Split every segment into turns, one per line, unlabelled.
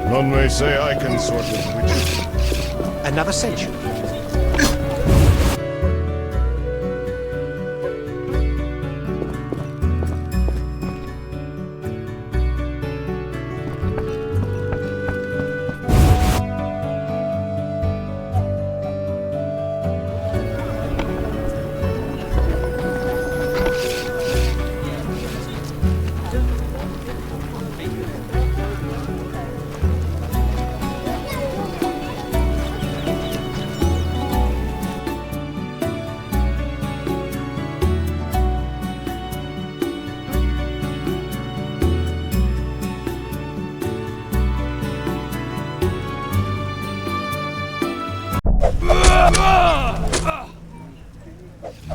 None may say I can sort with witches.
Another century.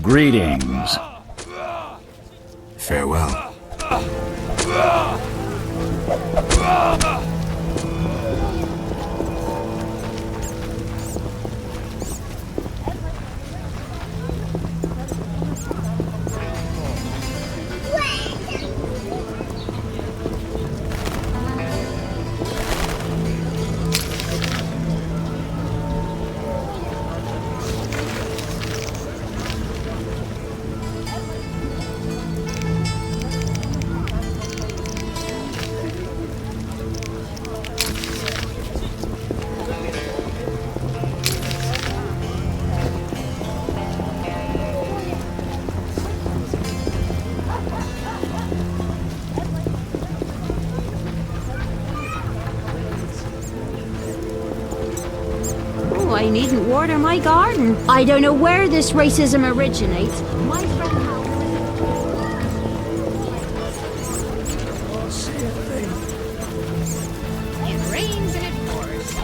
Greetings.
Farewell.
I needn't water my garden. I don't know where this racism originates. My friend
It rains and it pours.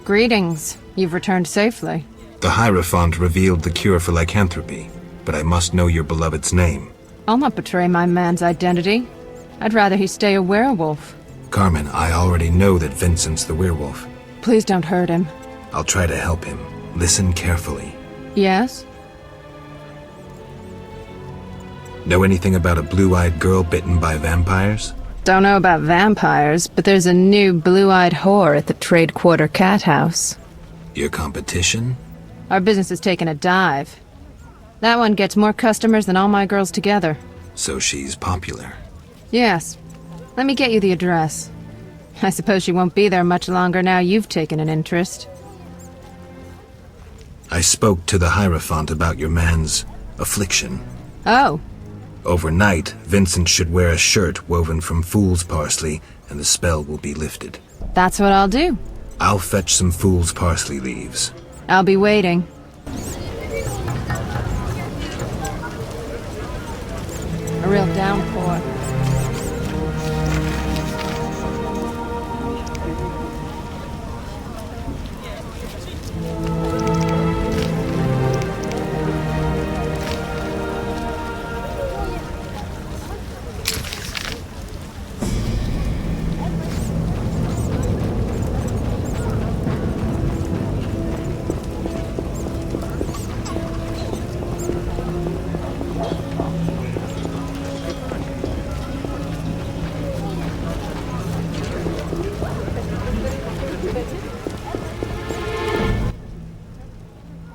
Greetings. You've returned safely.
The Hierophant revealed the cure for lycanthropy, but I must know your beloved's name.
I'll not betray my man's identity. I'd rather he stay a werewolf.
Carmen, I already know that Vincent's the werewolf.
Please don't hurt him.
I'll try to help him. Listen carefully.
Yes?
Know anything about a blue-eyed girl bitten by vampires?
Don't know about vampires, but there's a new blue-eyed whore at the Trade Quarter Cat House.
Your competition?
Our business has taken a dive. That one gets more customers than all my girls together.
So she's popular.
Yes. Let me get you the address. I suppose she won't be there much longer now you've taken an interest.
I spoke to the Hierophant about your man's affliction.
Oh.
Overnight, Vincent should wear a shirt woven from fool's parsley, and the spell will be lifted.
That's what I'll do.
I'll fetch some fool's parsley leaves.
I'll be waiting. A real downpour.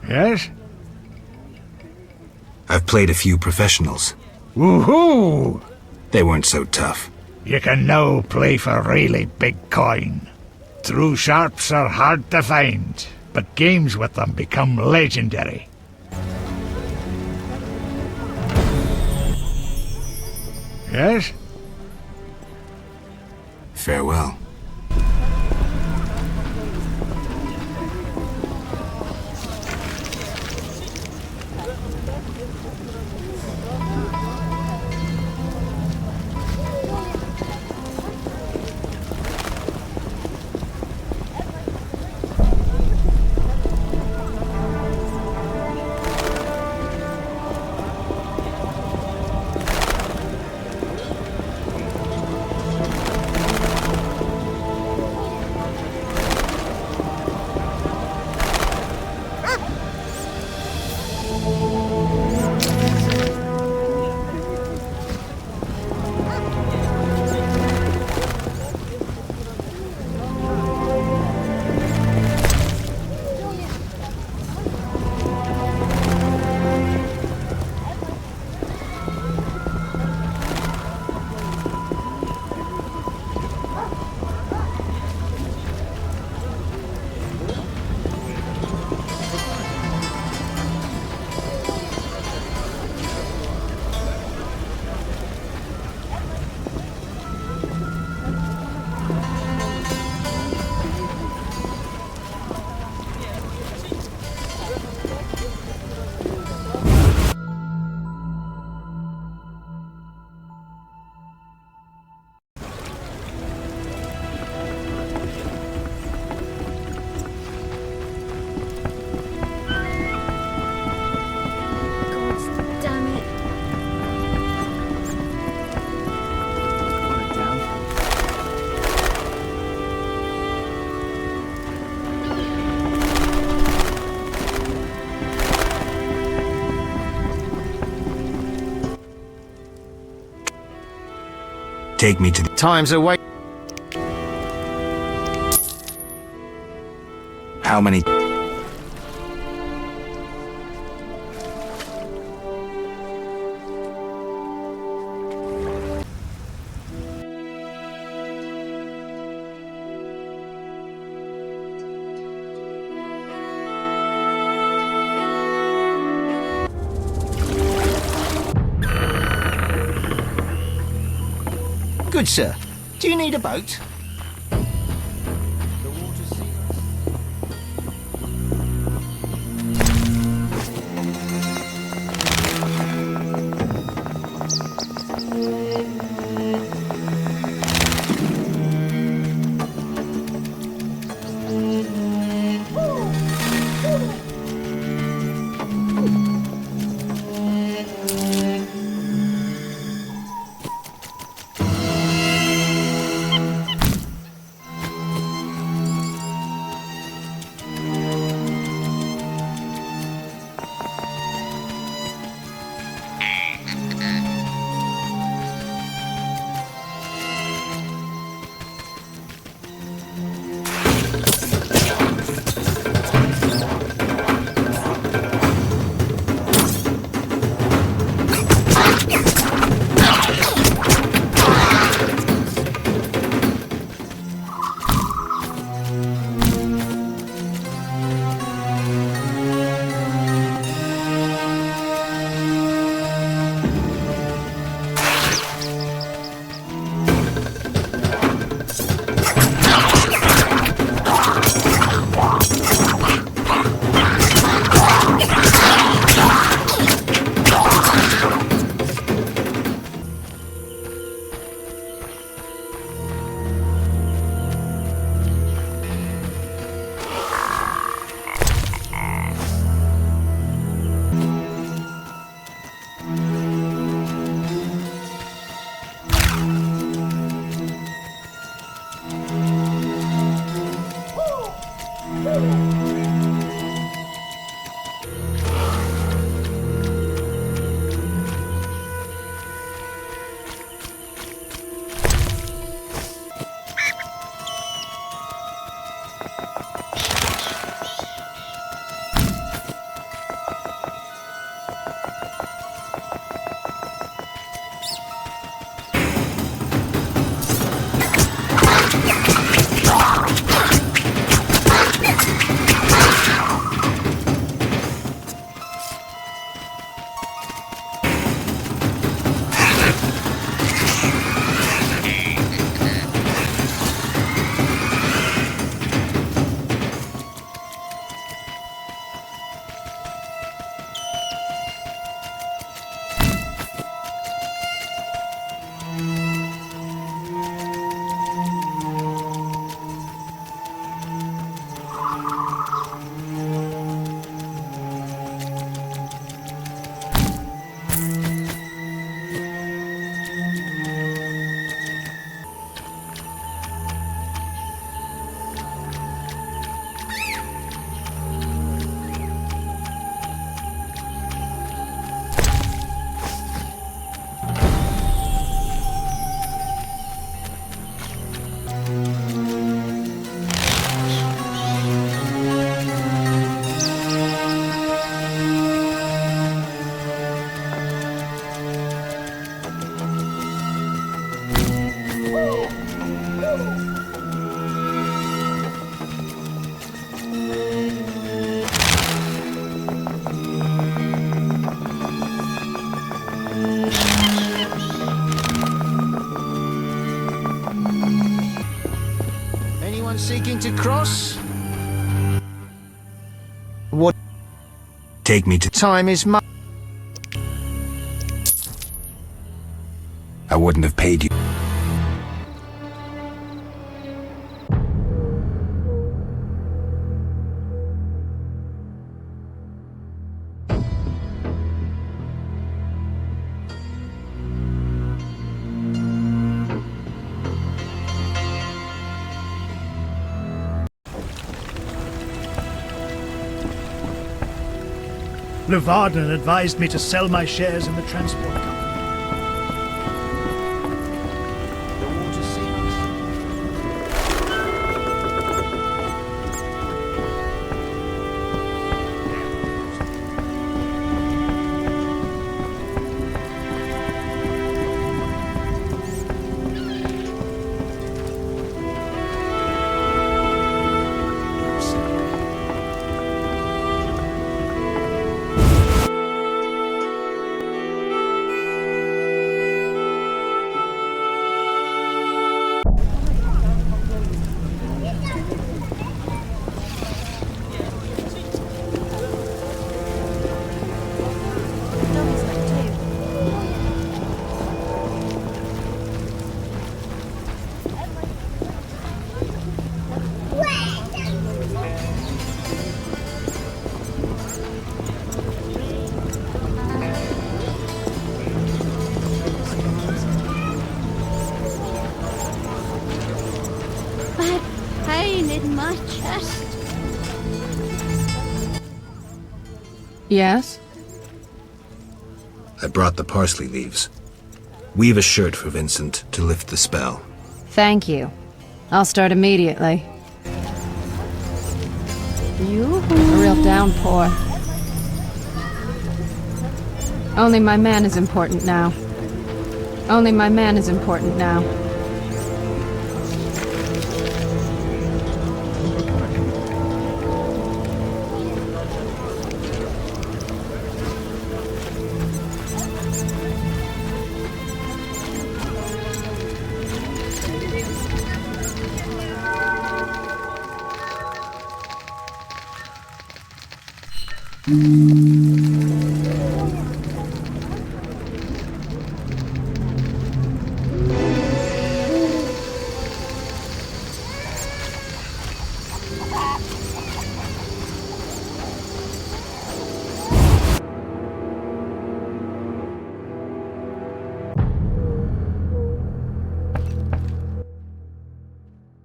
Yes?
I've played a few professionals.
Woohoo!
They weren't so tough.
You can now play for really big coin. True sharps are hard to find, but games with them become legendary. Yes?
Farewell. Take me to the...
Time's away.
How many...
Good sir. Do you need a boat? Seeking to cross? What?
Take me to...
Time is money.
I wouldn't have paid you.
Leuvaarden advised me to sell my shares in the transport company.
my chest.
Yes?
I brought the parsley leaves. Weave a shirt for Vincent to lift the spell.
Thank you. I'll start immediately. A real downpour. Only my man is important now. Only my man is important now.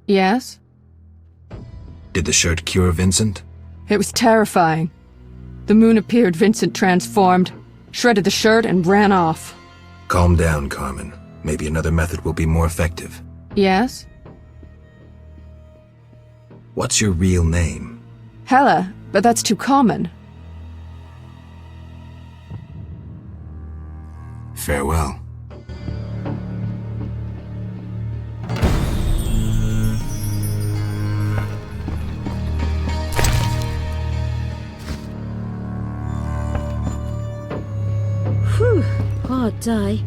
Yes?
Did the shirt cure Vincent?
It was terrifying. The moon appeared, Vincent transformed, shredded the shirt, and ran off.
Calm down, Carmen. Maybe another method will be more effective.
Yes?
What's your real name?
Hela, but that's too common.
Farewell.
Whew, hard day.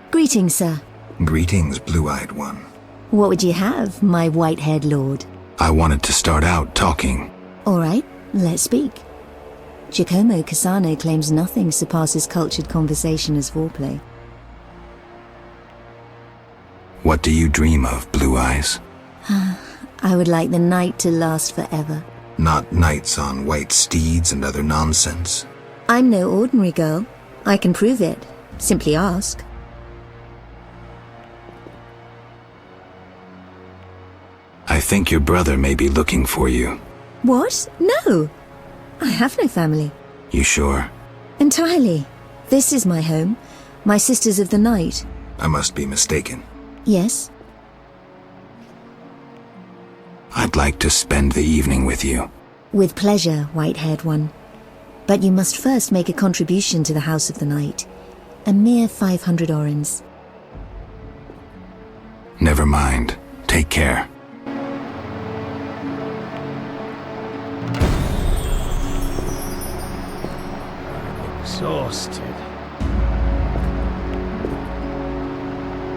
Greetings, sir.
Greetings, blue-eyed one.
What would you have, my white-haired lord?
I wanted to start out talking.
All right, let's speak. Giacomo Cassano claims nothing surpasses cultured conversation as foreplay.
What do you dream of, Blue Eyes?
I would like the night to last forever.
Not knights on white steeds and other nonsense.
I'm no ordinary girl. I can prove it. Simply ask.
I think your brother may be looking for you.
What? No! I have no family.
You sure?
Entirely. This is my home. My sisters of the night.
I must be mistaken.
Yes?
I'd like to spend the evening with you.
With pleasure, white-haired one. But you must first make a contribution to the House of the Night. A mere 500 orens.
Never mind. Take care.
exhausted.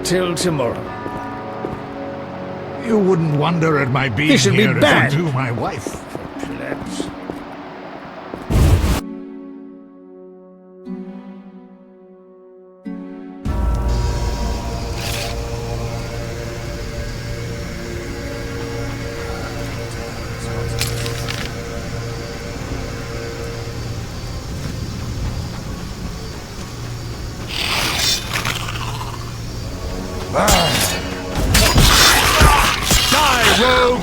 Till tomorrow.
You wouldn't wonder at my being
This should be
here if
bad.
unto my wife.
Plebs.
Die, rogue!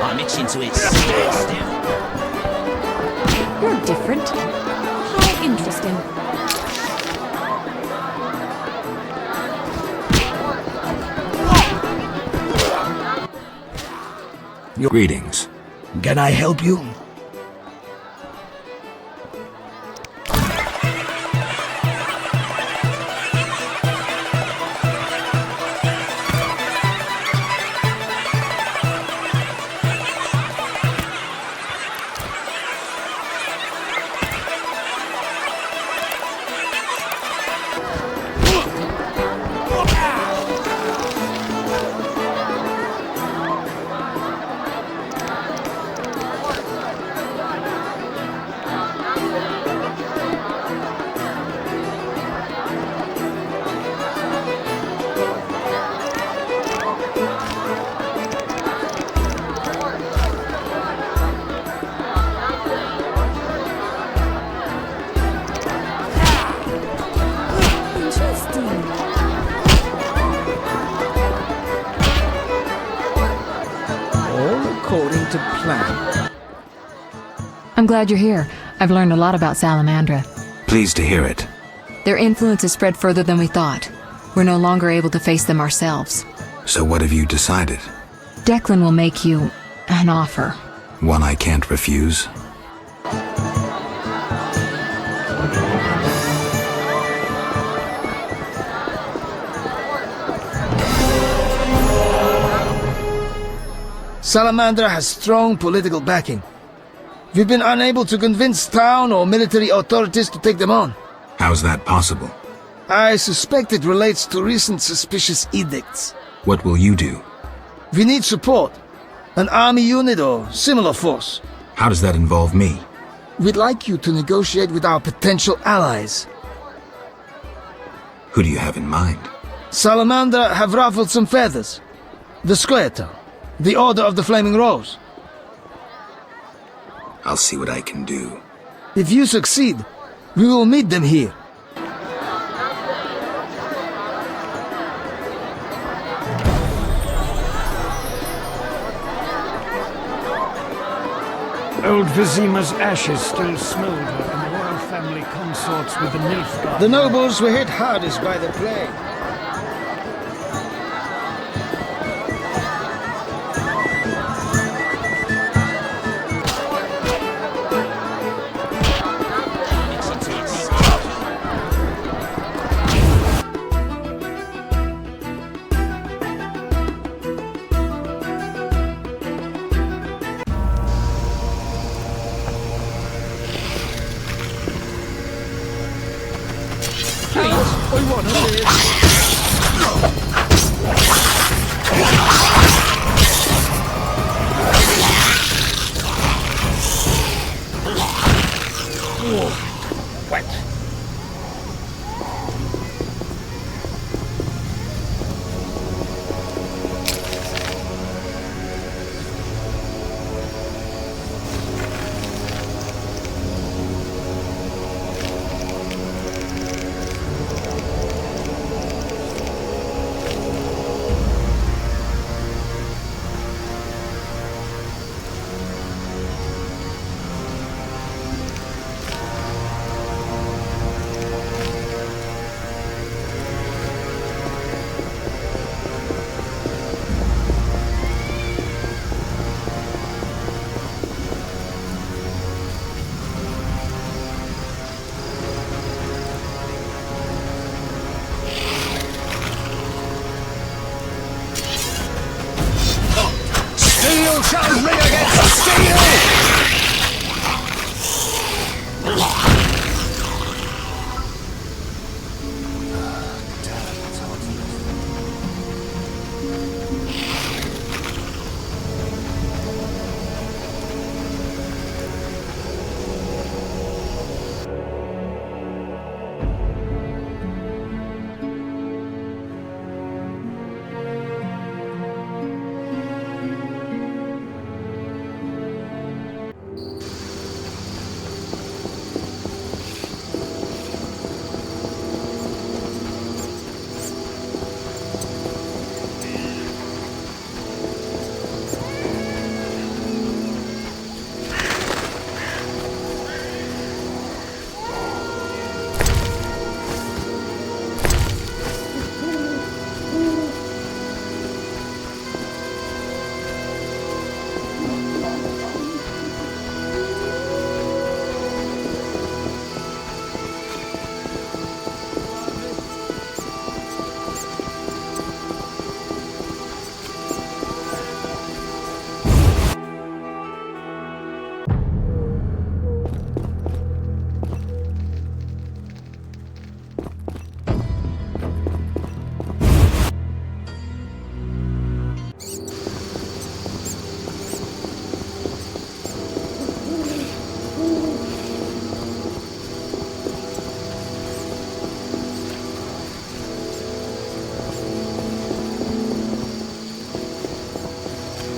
I'm itching to its standstill.
You're different. How interesting.
Greetings.
Can I help you?
According to plan.
I'm glad you're here. I've learned a lot about Salamandra.
Pleased to hear it.
Their influence has spread further than we thought. We're no longer able to face them ourselves.
So what have you decided?
Declan will make you an offer.
One I can't refuse?
Salamandra has strong political backing. We've been unable to convince town or military authorities to take them on.
How's that possible?
I suspect it relates to recent suspicious edicts.
What will you do?
We need support. An army unit or similar force.
How does that involve me?
We'd like you to negotiate with our potential allies.
Who do you have in mind?
Salamandra have ruffled some feathers. The Square Town. The Order of the Flaming Rose.
I'll see what I can do.
If you succeed, we will meet them here. Old Vizima's ashes still smolder, and the royal family consorts with the Leuvaarden. The nobles were hit hardest by the plague. gonna live.
Steel shall ring against steel!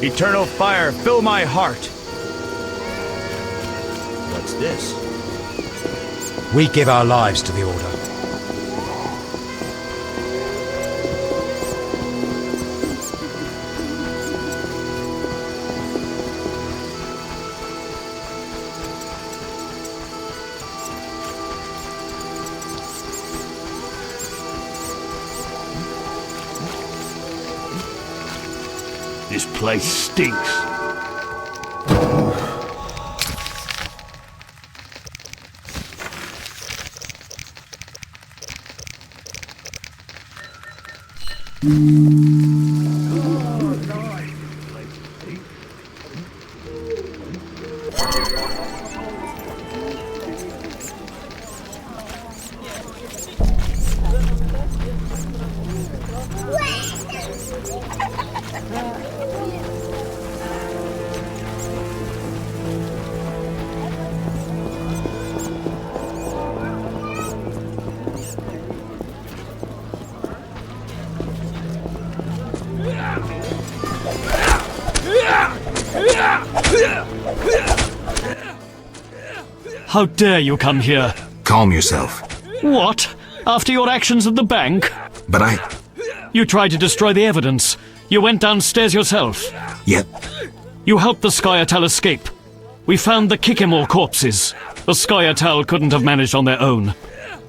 Eternal fire, fill my heart.
What's this?
We give our lives to the Order.
This place stinks.
How dare you come here?
Calm yourself.
What? After your actions at the bank?
But
You tried to destroy the evidence. You went downstairs yourself.
Yet...
You helped the Skyatal escape. We found the Kikimore corpses. The Skyatal couldn't have managed on their own.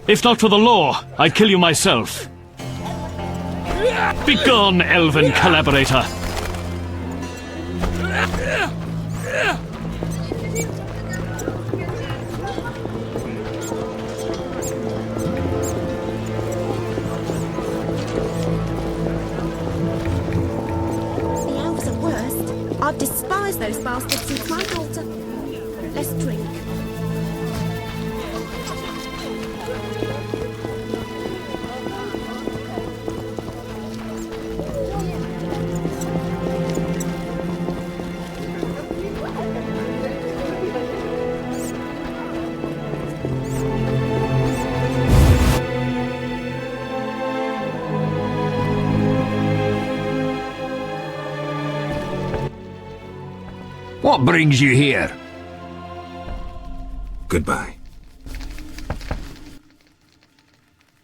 If not for the law, I'd kill you myself. Begone, elven collaborator!
I've despised those bastards since my daughter. Let's drink.
What brings you here?
Goodbye.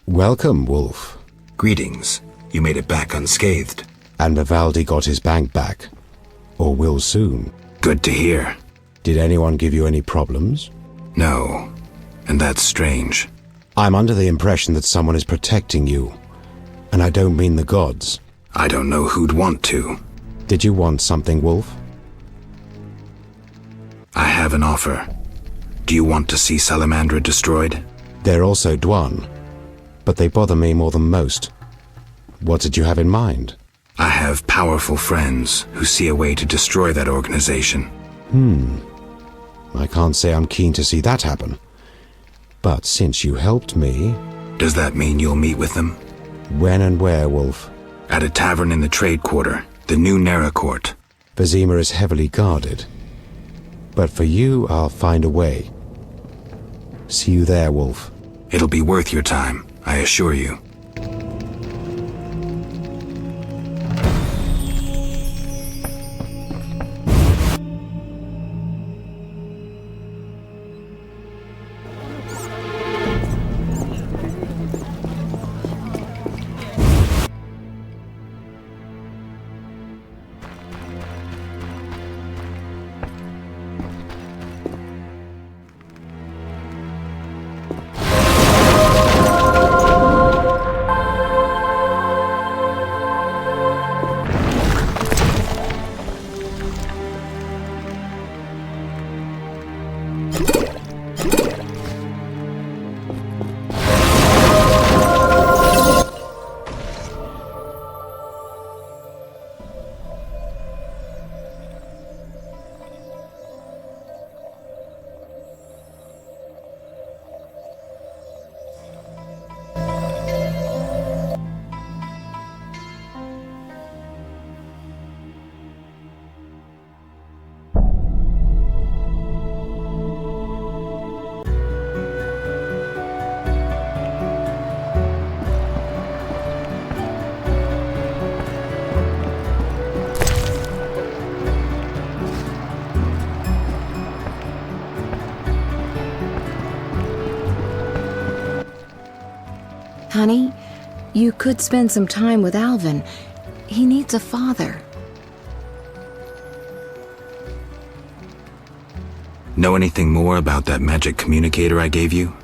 Welcome, Wolf.
Greetings. You made it back unscathed.
And Vivaldi got his bank back. Or will soon.
Good to hear.
Did anyone give you any problems?
No. And that's strange.
I'm under the impression that someone is protecting you. And I don't mean the gods.
I don't know who'd want to.
Did you want something, Wolf?
I have an offer. Do you want to see Salamandra destroyed?
They're also Dwan. But they bother me more than most. What did you have in mind?
I have powerful friends who see a way to destroy that organization.
I can't say I'm keen to see that happen. But since you helped me...
Does that mean you'll meet with them?
When and where, Wolf?
At a tavern in the trade quarter, the new Nera Court.
Vizima is heavily guarded. But for you, I'll find a way. See you there, Wolf.
It'll be worth your time, I assure you.
Honey, you could spend some time with Alvin. He needs a father.
Know anything more about that magic communicator I gave you?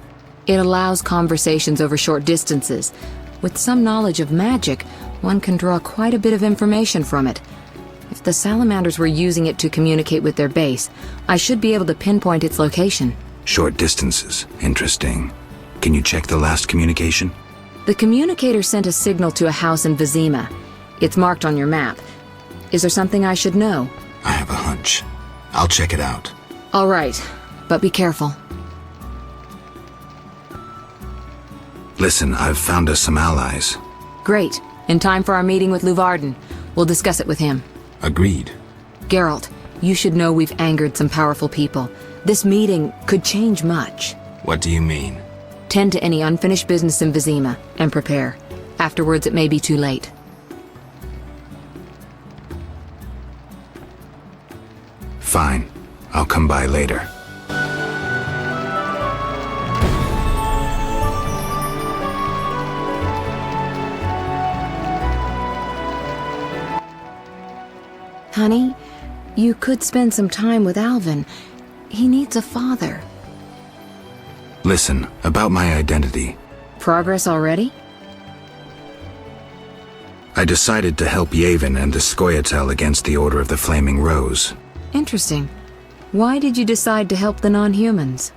It allows conversations over short distances. With some knowledge of magic, one can draw quite a bit of information from it. If the salamanders were using it to communicate with their base, I should be able to pinpoint its location.
Short distances. Interesting. Can you check the last communication?
The communicator sent a signal to a house in Vizima. It's marked on your map. Is there something I should know?
I have a hunch. I'll check it out.
All right, but be careful.
Listen, I've found us some allies.
Great. In time for our meeting with Leuvaarden. We'll discuss it with him.
Agreed.
Geralt, you should know we've angered some powerful people. This meeting could change much.
What do you mean?
Tend to any unfinished business in Vizima, and prepare. Afterwards, it may be too late.
Fine. I'll come by later.
Honey, you could spend some time with Alvin. He needs a father.
Listen, about my identity.
Progress already?
I decided to help Yaevinn and the Scoia'tael against the Order of the Flaming Rose.
Interesting. Why did you decide to help the non-humans?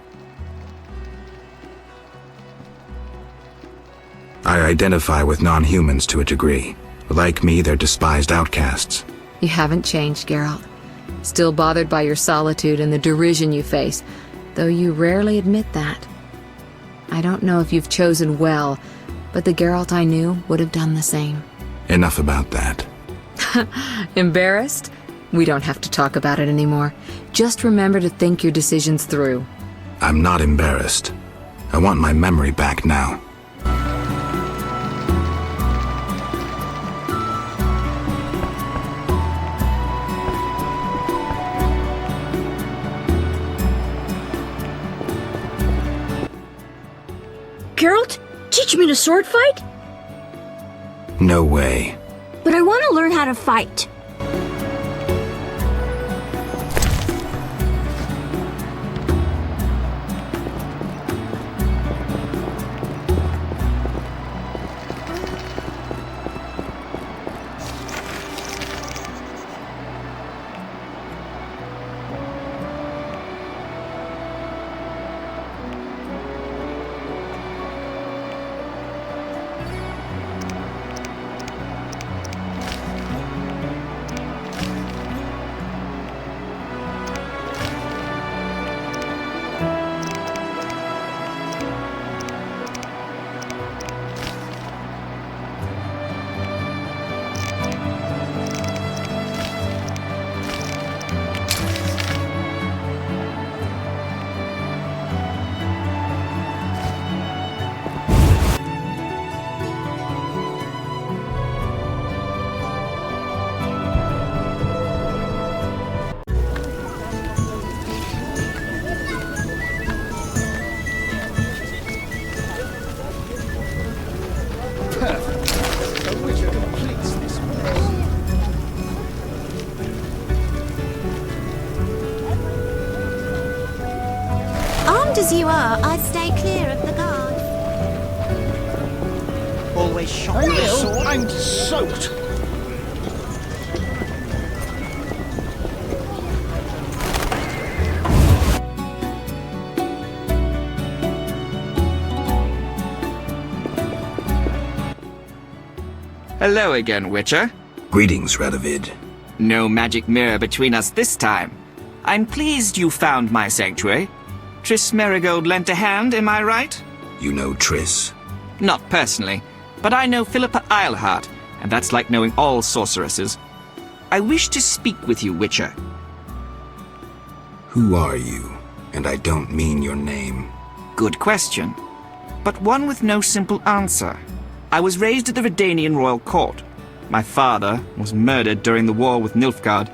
I identify with non-humans to a degree. Like me, they're despised outcasts.
You haven't changed, Geralt. Still bothered by your solitude and the derision you face, though you rarely admit that. I don't know if you've chosen well, but the Geralt I knew would have done the same.
Enough about that.
Embarrassed? We don't have to talk about it anymore. Just remember to think your decisions through.
I'm not embarrassed. I want my memory back now.
Geralt, teach me to sword fight?
No way.
But I want to learn how to fight.
As you are, I'd stay clear of the guard.
Always shot with a sword.
I'm soaked.
Hello again, Witcher.
Greetings, Radovid.
No magic mirror between us this time. I'm pleased you found my sanctuary. Triss Merigold lent a hand, am I right?
You know Triss?
Not personally, but I know Philippa Eilhart, and that's like knowing all sorceresses. I wish to speak with you, Witcher.
Who are you? And I don't mean your name.
Good question, but one with no simple answer. I was raised at the Redanian royal court. My father was murdered during the war with Nilfgaard.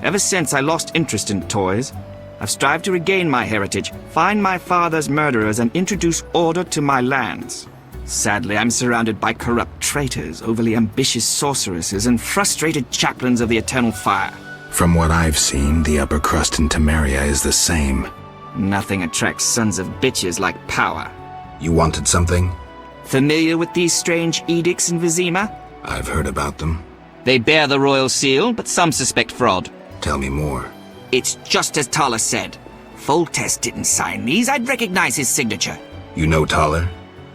Ever since, I lost interest in toys. I've strived to regain my heritage, find my father's murderers, and introduce order to my lands. Sadly, I'm surrounded by corrupt traitors, overly ambitious sorceresses, and frustrated chaplains of the Eternal Fire.
From what I've seen, the upper crust in Temeria is the same.
Nothing attracts sons of bitches like power.
You wanted something?
Familiar with these strange edicts in Vizima?
I've heard about them.
They bear the royal seal, but some suspect fraud.
Tell me more.
It's just as Tala said. Foltest didn't sign these. I'd recognize his signature.
You know Taller?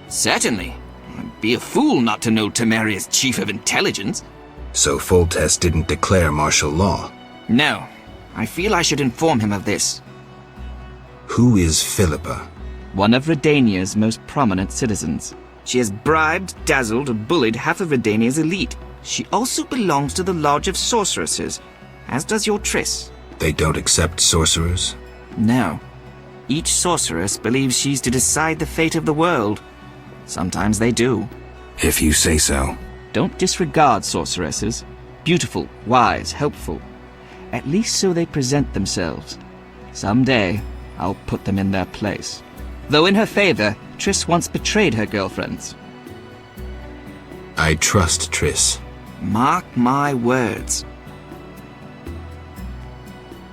Certainly. I'd be a fool not to know Temeria's chief of intelligence.
So Foltest didn't declare martial law?
No. I feel I should inform him of this.
Who is Philippa?
One of Redania's most prominent citizens. She has bribed, dazzled, or bullied half of Redania's elite. She also belongs to the Lodge of Sorceresses, as does your Triss.
They don't accept sorcerers?
No. Each sorceress believes she's to decide the fate of the world. Sometimes they do.
If you say so.
Don't disregard sorceresses. Beautiful, wise, helpful. At least so they present themselves. Someday, I'll put them in their place. Though in her favor, Triss once betrayed her girlfriends.
I trust Triss.
Mark my words.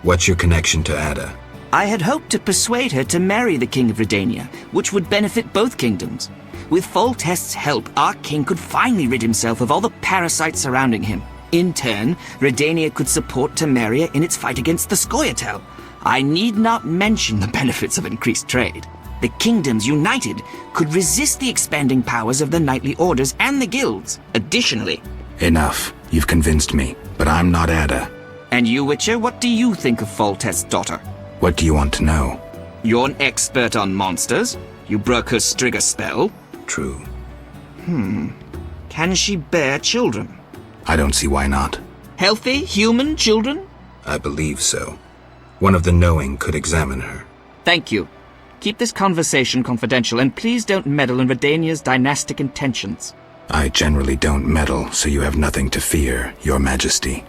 What's your connection to Ada?
I had hoped to persuade her to marry the King of Redania, which would benefit both kingdoms. With Foltest's help, our king could finally rid himself of all the parasites surrounding him. In turn, Redania could support Temeria in its fight against the Scoia'tael. I need not mention the benefits of increased trade. The kingdoms united could resist the expanding powers of the knightly orders and the guilds. Additionally...
Enough. You've convinced me, but I'm not Ada.
And you, Witcher, what do you think of Foltest's daughter?
What do you want to know?
You're an expert on monsters. You broke her Strigger spell.
True.
Can she bear children?
I don't see why not.
Healthy, human children?
I believe so. One of the knowing could examine her.
Thank you. Keep this conversation confidential, and please don't meddle in Redania's dynastic intentions.
I generally don't meddle, so you have nothing to fear, Your Majesty.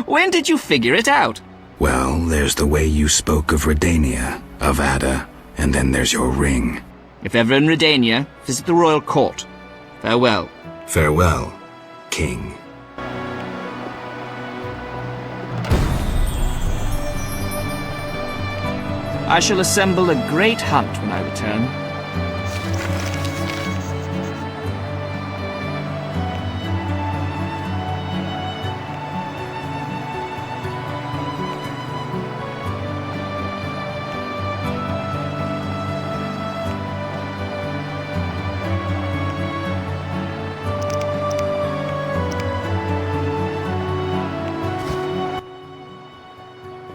When did you figure it out?
Well, there's the way you spoke of Redania, of Ada, and then there's your ring.
If ever in Redania, visit the royal court. Farewell.
Farewell, King.
I shall assemble a great hunt when I return.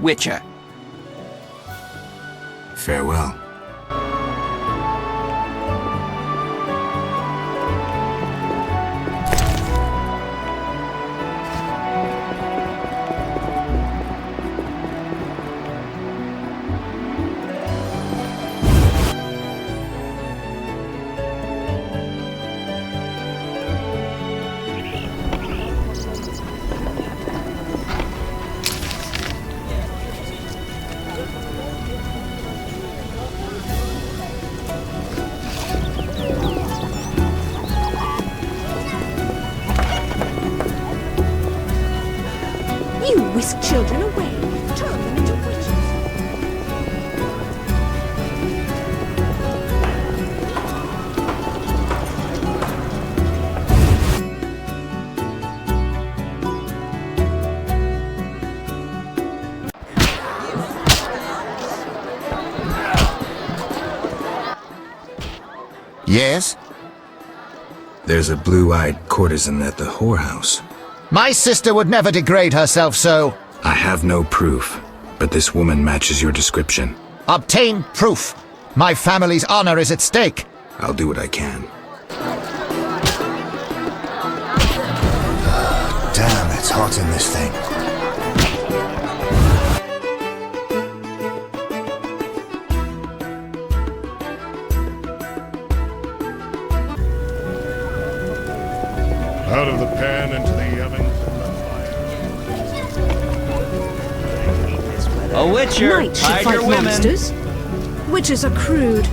Witcher.
Farewell.
Whisk children away. Turn them into witches.
Yes?
There's a blue-eyed courtesan at the whorehouse.
My sister would never degrade herself so.
I have no proof, but this woman matches your description.
Obtain proof. My family's honor is at stake.
I'll do what I can.
Damn, it's hot in this thing.
Out of the pan into the oven.
A witcher,
Knights should
hide
fight
your women.
monsters. Witches are crude.